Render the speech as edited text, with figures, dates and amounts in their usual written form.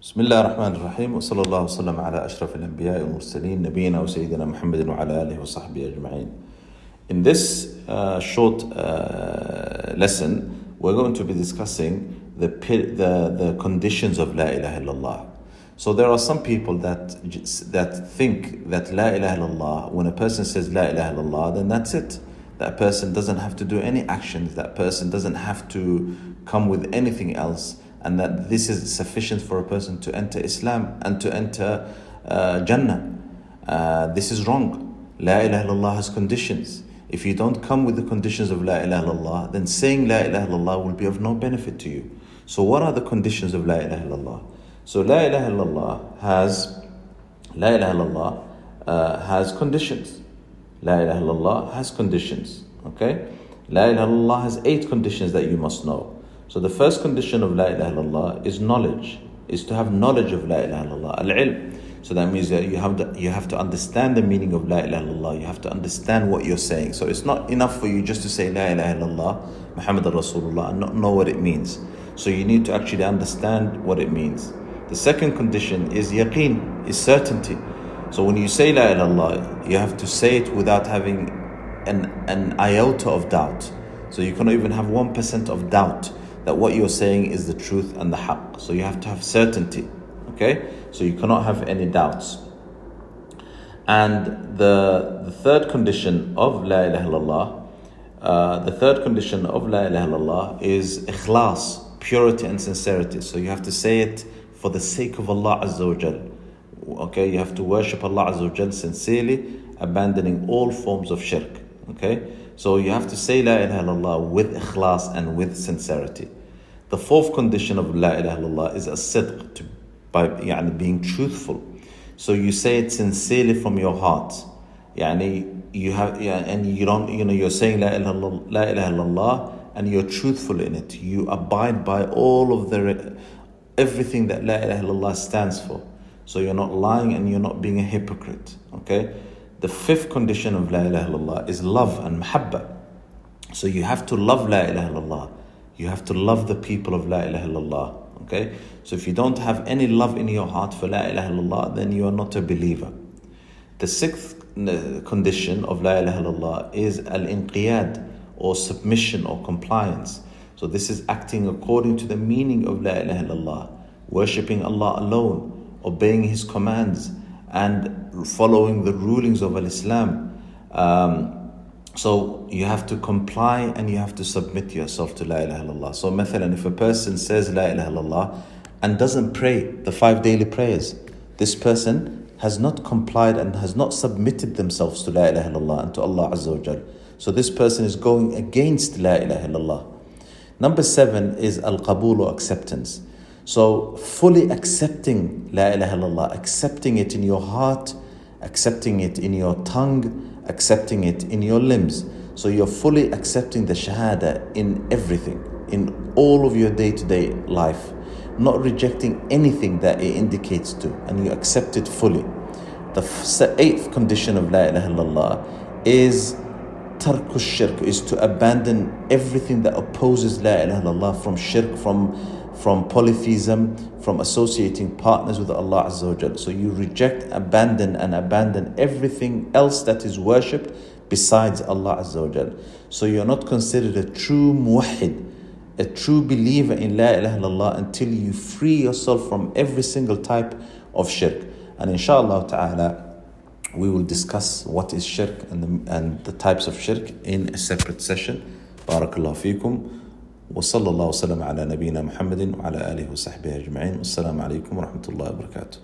بسم الله الرحمن الرحيم وصلى الله وسلم على أشرف الأنبياء والمرسلين نبينا وسيدنا محمد وعلى آله وصحبه أجمعين. In this short lesson, we're going to be discussing the conditions of La ilaha illallah. So there are some people that think that La ilaha illallah, when a person says La ilaha illallah, then that's it. That person doesn't have to do any actions. That person doesn't have to come with anything else. And that this is sufficient for a person to enter Islam and to enter Jannah. This is wrong. La ilaha illallah has conditions. If you don't come with the conditions of La ilaha illallah, then saying La ilaha illallah will be of no benefit to you. So what are the conditions of La ilaha illallah? So La ilaha illallah has conditions. La ilaha illallah has conditions. Okay? La ilaha illallah has 8 conditions that you must know. So the first condition of La ilaha illallah is knowledge, is to have knowledge of La ilaha illallah, al-ilm. So that means that you have to understand the meaning of La ilaha illallah, you have to understand what you're saying. So it's not enough for you just to say La ilaha illallah, Muhammadur Rasulullah, and not know what it means. So you need to actually understand what it means. The second condition is yaqeen, is certainty. So when you say La ilaha illallah, you have to say it without having an iota of doubt. So you cannot even have 1% of doubt that what you're saying is the truth and the haqq. So you have to have certainty, okay? So you cannot have any doubts. And the third condition of La ilaha illallah, is ikhlas, purity and sincerity. So you have to say it for the sake of Allah Azza wa Jal. Okay, you have to worship Allah Azza wa Jal sincerely, abandoning all forms of shirk. Okay, so you have to say La ilaha illallah with ikhlas and with sincerity. The fourth condition of La ilaha illallah is as-sidq, by being truthful. So you say it sincerely from your heart. You're saying La ilaha illallah and you're truthful in it. You abide by all of everything that La ilaha illallah stands for. So you're not lying and you're not being a hypocrite. Okay? The fifth condition of La ilaha illallah is love and mahabba. So you have to love La ilaha illallah. You have to love the people of La ilaha illallah. Okay? So if you don't have any love in your heart for La ilaha illallah, then you are not a believer. The sixth condition of La ilaha illallah is al-inqiyad, or submission or compliance. So this is acting according to the meaning of La ilaha illallah, worshipping Allah alone, obeying His commands, and following the rulings of Islam. So you have to comply and you have to submit yourself to La ilaha illallah. So مثلا, if a person says La ilaha illallah and doesn't pray the 5 daily prayers, this person has not complied and has not submitted themselves to La ilaha illallah and to Allah Azza wa Jal. So this person is going against La ilaha illallah. Number 7 is al-qabul, or acceptance. So fully accepting La ilaha illallah, accepting it in your heart, accepting it in your tongue, accepting it in your limbs. So you're fully accepting the Shahada in everything, in all of your day-to-day life, not rejecting anything that it indicates to, and you accept it fully. The 8th condition of La ilaha illallah is tarkus shirk, is to abandon everything that opposes La ilaha illallah, from shirk, from polytheism, from associating partners with Allah Azza wa Jal. So you reject, abandon everything else that is worshipped besides Allah Azza wa Jal. So you're not considered a true muwahhid, a true believer in La ilaha illallah, until you free yourself from every single type of shirk. And inshallah ta'ala, we will discuss what is shirk and the types of shirk in a separate session. Barakallahu feekum. وصلى الله وسلم على نبينا محمد وعلى آله وصحبه أجمعين. والسلام عليكم ورحمة الله وبركاته.